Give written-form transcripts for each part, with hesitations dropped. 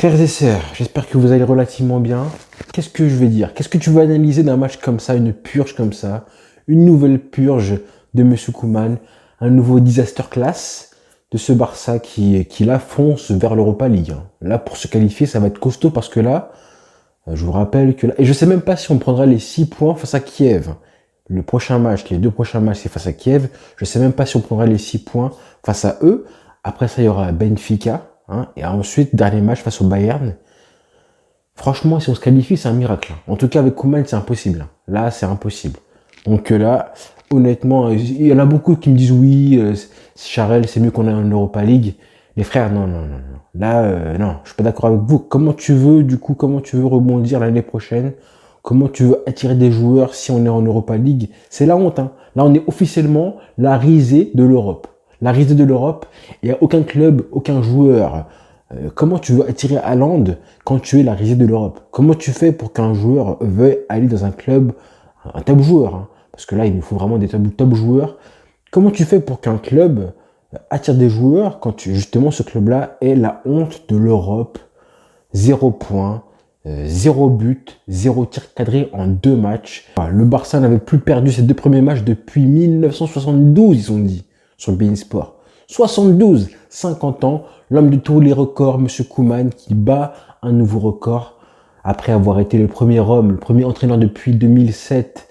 Frères et sœurs, j'espère que vous allez relativement bien. Qu'est-ce que je vais dire? Qu'est-ce que tu veux analyser d'un match comme ça, une purge comme ça, une nouvelle purge de Monsieur Koeman, un nouveau disaster class de ce Barça qui là fonce vers l'Europa League. Là, pour se qualifier, ça va être costaud parce que là, je vous rappelle que là, et je sais même pas si on prendra les 6 points face à Kiev. Le prochain match, les deux prochains matchs, c'est face à Kiev. Je sais même pas si on prendra les 6 points face à eux. Après ça, il y aura Benfica. Et ensuite, dernier match face au Bayern. Franchement, si on se qualifie, c'est un miracle. En tout cas, avec Koeman, c'est impossible. Là, c'est impossible. Donc là, honnêtement, il y en a beaucoup qui me disent oui, Charel, c'est mieux qu'on ait en Europa League. Les frères, non, non, non, non. Là, non, je suis pas d'accord avec vous. Comment tu veux, du coup, comment tu veux rebondir l'année prochaine? Comment tu veux attirer des joueurs si on est en Europa League? C'est la honte, hein. Là, on est officiellement la risée de l'Europe. La risée de l'Europe, il n'y a aucun club, aucun joueur. Comment tu veux attirer Haaland quand tu es la risée de l'Europe? Comment tu fais pour qu'un joueur veuille aller dans un club, un top joueur, hein, parce que là, il nous faut vraiment des top joueurs. Comment tu fais pour qu'un club attire des joueurs quand justement ce club-là est la honte de l'Europe? 0 points, 0 but, 0 tir cadré en 2 matchs. Le Barça n'avait plus perdu ses 2 premiers matchs depuis 1972, ils ont dit sur beIN Sport. 72, 50 ans, l'homme de tous les records, Monsieur Koeman, qui bat un nouveau record après avoir été le premier homme, le premier entraîneur depuis 2007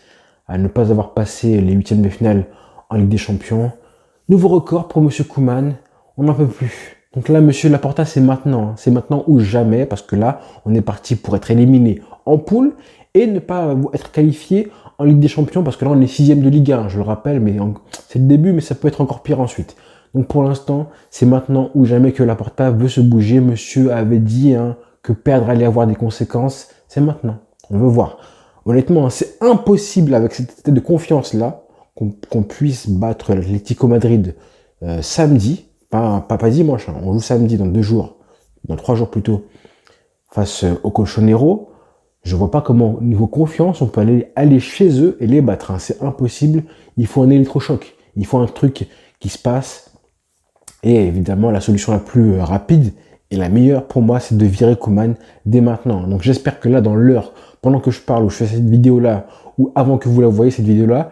à ne pas avoir passé les huitièmes de finale en Ligue des Champions. Nouveau record pour Monsieur Koeman, on n'en peut plus. Donc là, Monsieur Laporta, c'est maintenant. C'est maintenant ou jamais, parce que là, on est parti pour être éliminé en poule et ne pas être qualifié en Ligue des Champions, parce que là, on est 6e de Ligue 1, je le rappelle, mais c'est le début, mais ça peut être encore pire ensuite. Donc pour l'instant, c'est maintenant ou jamais que Laporta veut se bouger. Monsieur avait dit que perdre allait avoir des conséquences. C'est maintenant. On veut voir. Honnêtement, c'est impossible avec cette état de confiance-là qu'on puisse battre l'Atlético Madrid samedi, pas dimanche, hein. On joue samedi dans 2 jours, dans 3 jours plutôt, face au Colchonero. Je vois pas comment, au niveau confiance, on peut aller chez eux et les battre, hein. C'est impossible. Il faut un électrochoc. Il faut un truc qui se passe. Et évidemment, la solution la plus rapide et la meilleure pour moi, c'est de virer Koeman dès maintenant. Donc j'espère que là, dans l'heure, pendant que je parle, ou je fais cette vidéo-là, ou avant que vous la voyez, cette vidéo-là,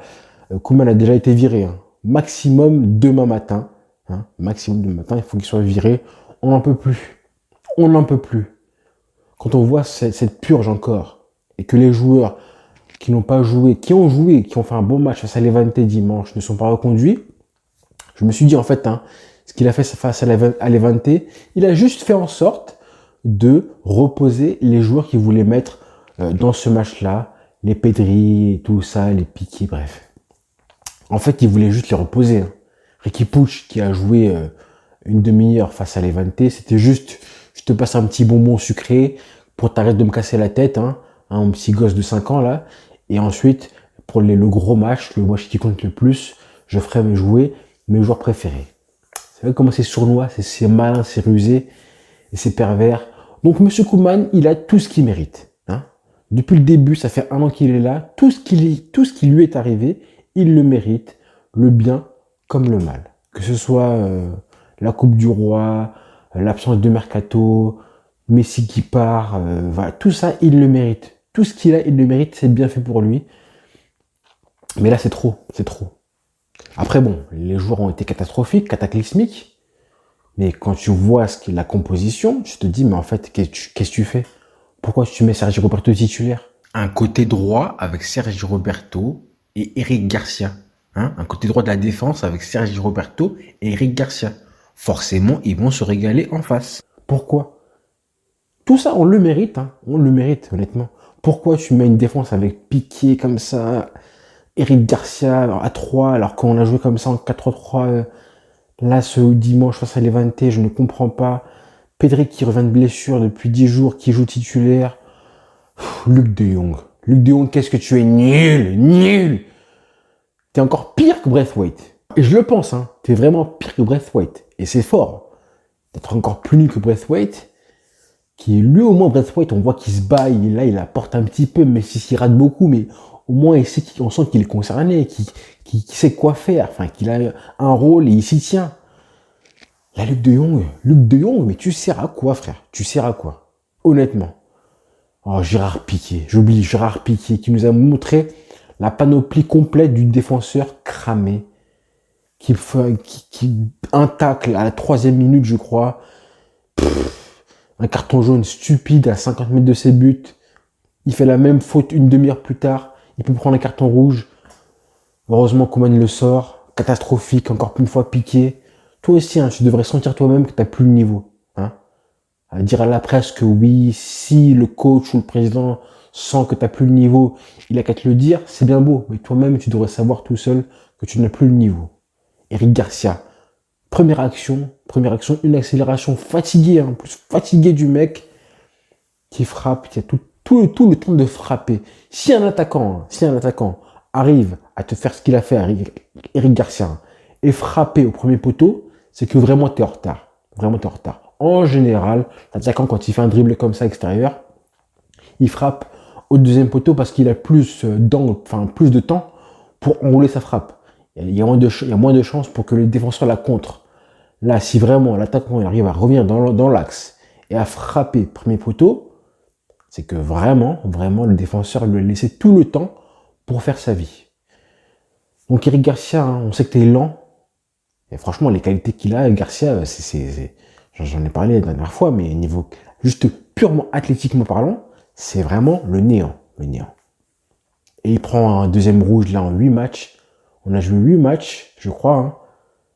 Koeman a déjà été viré. Hein. Maximum demain matin. Hein. Maximum demain matin, il faut qu'il soit viré. On n'en peut plus. On n'en peut plus. Quand on voit cette purge encore, et que les joueurs qui n'ont pas joué, qui ont joué, qui ont fait un bon match face à Levante dimanche, ne sont pas reconduits, je me suis dit en fait, ce qu'il a fait face à Levante, il a juste fait en sorte de reposer les joueurs qu'il voulait mettre dans ce match-là, les Pedri, tout ça, les Piqué, bref. En fait, il voulait juste les reposer. Hein. Riqui Puig, qui a joué une demi-heure face à Levante, c'était juste, je te passe un petit bonbon sucré pour t'arrêter de me casser la tête, un petit gosse de 5 ans là. Et ensuite, pour le gros match, le match qui compte le plus, je ferai jouer mes joueurs préférés. Vous savez comment c'est sournois, c'est malin, c'est rusé et c'est pervers. Donc Monsieur Koeman, il a tout ce qu'il mérite. Hein. Depuis le début, ça fait 1 an qu'il est là. Tout ce qui lui est arrivé, il le mérite, le bien comme le mal. Que ce soit la Coupe du Roi, l'absence de Mercato, Messi qui part, voilà, tout ça, il le mérite. Tout ce qu'il a, il le mérite, c'est bien fait pour lui. Mais là, c'est trop, c'est trop. Après, bon, les joueurs ont été catastrophiques, cataclysmiques. Mais quand tu vois ce qu'est la composition, tu te dis, mais en fait, qu'est-ce que tu fais? Pourquoi tu mets Sergi Roberto titulaire? Un côté droit avec Sergi Roberto et Eric Garcia. Hein, un côté droit de la défense avec Sergi Roberto et Eric Garcia. Forcément, ils vont se régaler en face. Pourquoi? Tout ça, on le mérite. Hein, on le mérite, honnêtement. Pourquoi tu mets une défense avec Piqué comme ça, Eric Garcia à 3, alors qu'on a joué comme ça en 4-3 là ce dimanche face à Levante, je ne comprends pas. Pedri qui revient de blessure depuis 10 jours, qui joue titulaire. Luc de Jong. Luc de Jong, qu'est-ce que tu es nul, nul. T'es encore pire que Braithwaite. Et je le pense, hein, t'es vraiment pire que Braithwaite. Et c'est fort d'être encore plus nul que Braithwaite, qui lui au moins Braithwaite, on voit qu'il se bat, il apporte un petit peu, mais s'il rate beaucoup, mais au moins on sent qu'il est concerné, qu'il sait quoi faire, enfin qu'il a un rôle et il s'y tient. Là, Luc de Jong, mais tu sers à quoi, frère? Tu sers à quoi? Honnêtement. Oh, Gérard Piqué, j'oublie Gérard Piqué qui nous a montré la panoplie complète du défenseur cramé un tacle à la 3e minute, je crois, un carton jaune stupide à 50 mètres de ses buts. Il fait la même faute une demi-heure plus tard. Il peut prendre un carton rouge. Heureusement, Koeman le sort. Catastrophique, encore une fois Piqué. Toi aussi, hein, tu devrais sentir toi-même que tu n'as plus le niveau. Hein. À dire à la presse que oui, si le coach ou le président sent que tu n'as plus le niveau, il a qu'à te le dire, c'est bien beau. Mais toi-même, tu devrais savoir tout seul que tu n'as plus le niveau. Eric Garcia, première action, une accélération fatiguée, hein, plus fatigué du mec qui frappe, qui a tout le temps de frapper. Si un attaquant arrive à te faire ce qu'il a fait à Eric Garcia et frapper au premier poteau, c'est que vraiment tu es en retard. Vraiment tu es en retard. En général, l'attaquant, quand il fait un dribble comme ça extérieur, il frappe au deuxième poteau parce qu'il a plus de temps pour enrouler sa frappe. Il y a moins de chances pour que le défenseur la contre. Là, si vraiment l'attaquant arrive à revenir dans l'axe et à frapper premier poteau, c'est que vraiment, le défenseur lui a laissé tout le temps pour faire sa vie. Donc Eric Garcia, hein, on sait que tu es lent. Et franchement, les qualités qu'il a, Garcia, j'en ai parlé la dernière fois, mais niveau juste purement athlétiquement parlant, c'est vraiment le néant. Et il prend un deuxième rouge là en 8 matchs. On a joué 8 matchs, je crois. Hein.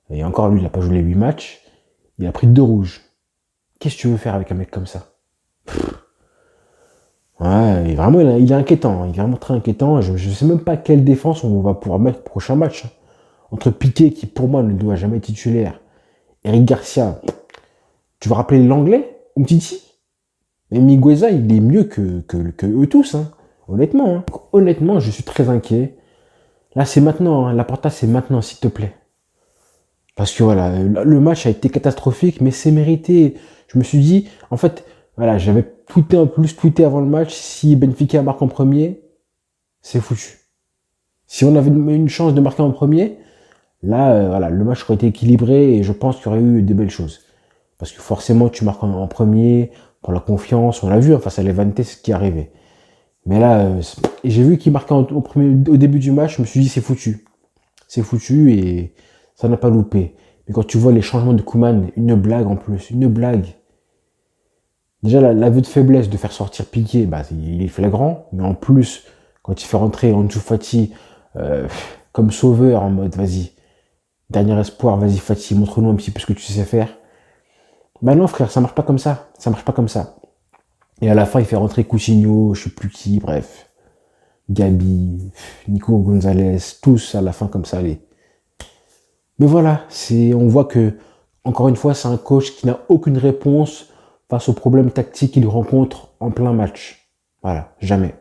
Et encore lui, il n'a pas joué les 8 matchs. Il a pris 2 rouges. Qu'est-ce que tu veux faire avec un mec comme ça? Ouais, vraiment, il est inquiétant. Il est vraiment très inquiétant. Je ne sais même pas quelle défense on va pouvoir mettre au prochain match. Entre Piqué, qui pour moi ne doit jamais être titulaire, Eric Garcia, tu vas rappeler l'anglais, Umtiti? Mais Migueza, il est mieux que eux tous. Hein. Honnêtement, hein. Honnêtement, je suis très inquiet. Là, c'est maintenant. Hein. Laporta, c'est maintenant, s'il te plaît. Parce que voilà, le match a été catastrophique, mais c'est mérité. Je me suis dit, en fait, voilà, j'avais tweeté avant le match, si Benfica marque en premier, c'est foutu. Si on avait une chance de marquer en premier, là, voilà, le match aurait été équilibré et je pense qu'il y aurait eu des belles choses. Parce que forcément, tu marques en premier, pour la confiance, on l'a vu, hein, face à Levante, c'est ce qui est arrivé. Mais là, j'ai vu qu'il marquait au début du match, je me suis dit, c'est foutu. C'est foutu et ça n'a pas loupé. Mais quand tu vois les changements de Koeman, une blague en plus, une blague. Déjà, l'aveu de faiblesse de faire sortir Piqué, bah, il est flagrant. Mais en plus, quand il fait rentrer Ansu Fati comme sauveur en mode, vas-y, dernier espoir, vas-y Fati, montre-nous un petit peu ce que tu sais faire. Bah non frère, ça marche pas comme ça. Ça marche pas comme ça. Et à la fin, il fait rentrer Coutinho, je sais plus qui, bref. Gabi, Nico Gonzalez, tous à la fin comme ça. Mais voilà, on voit que, encore une fois, c'est un coach qui n'a aucune réponse face aux problèmes tactiques qu'il rencontre en plein match. Voilà, jamais.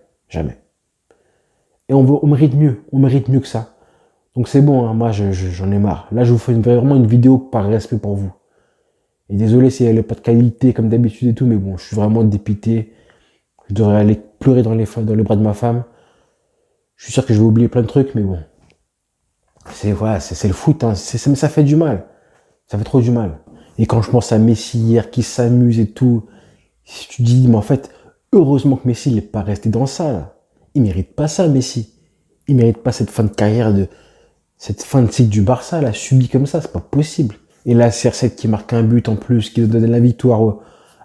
Et on mérite mieux que ça. Donc c'est bon, hein, moi j'en ai marre. Là, je vous fais vraiment une vidéo par respect pour vous. Et désolé si elle n'a pas de qualité comme d'habitude et tout, mais bon, je suis vraiment dépité. Je devrais aller pleurer dans les bras de ma femme. Je suis sûr que je vais oublier plein de trucs, mais bon. C'est le foot, hein. Ça fait du mal. Ça fait trop du mal. Et quand je pense à Messi hier qui s'amuse et tout, tu te dis, mais en fait, heureusement que Messi n'est pas resté dans ça. Là. Il mérite pas ça, Messi. Il mérite pas cette fin de carrière, cette fin de cycle du Barça, là, subie comme ça, c'est pas possible. Et là, CR7 qui marque un but en plus, qui donne la victoire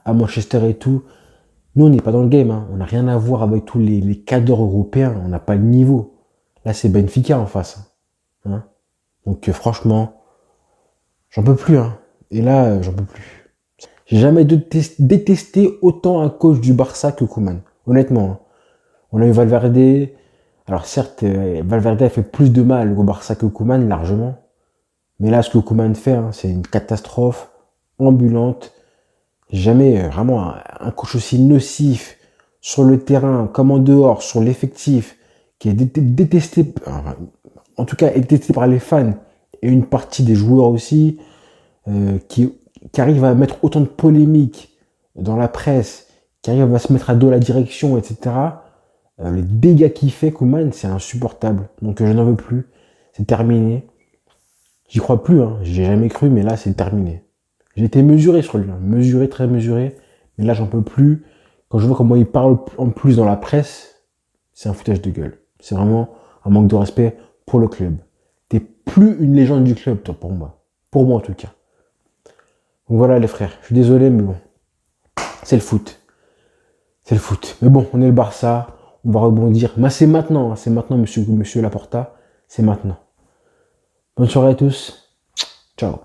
à Manchester et tout. Nous, on n'est pas dans le game, hein. On n'a rien à voir avec tous les cadres européens, on n'a pas le niveau. Là, c'est Benfica en face. Hein. Donc franchement, j'en peux plus. Hein. Et là, j'en peux plus. J'ai jamais détesté autant un coach du Barça que Koeman. Honnêtement. Hein. On a eu Valverde. Alors certes, Valverde a fait plus de mal au Barça que Koeman, largement. Mais là, ce que Koeman fait, hein, c'est une catastrophe ambulante. Jamais vraiment un coach aussi nocif sur le terrain, comme en dehors, sur l'effectif, qui est détesté, en tout cas est détesté par les fans et une partie des joueurs aussi, qui arrive à mettre autant de polémiques dans la presse, qui arrive à se mettre à dos la direction, etc. Les dégâts qu'il fait, Koeman, c'est insupportable. Donc je n'en veux plus. C'est terminé. J'y crois plus, hein. J'ai jamais cru, mais là, c'est terminé. J'ai été mesuré sur lui, hein. Mesuré, très mesuré. Mais là, j'en peux plus. Quand je vois comment il parle en plus dans la presse, c'est un foutage de gueule. C'est vraiment un manque de respect pour le club. T'es plus une légende du club, toi, pour moi. Pour moi, en tout cas. Donc voilà, les frères. Je suis désolé, mais bon. C'est le foot. C'est le foot. Mais bon, on est le Barça. On va rebondir. Mais c'est maintenant. Hein. C'est maintenant, monsieur Laporta. C'est maintenant. Bonne soirée à tous. Ciao.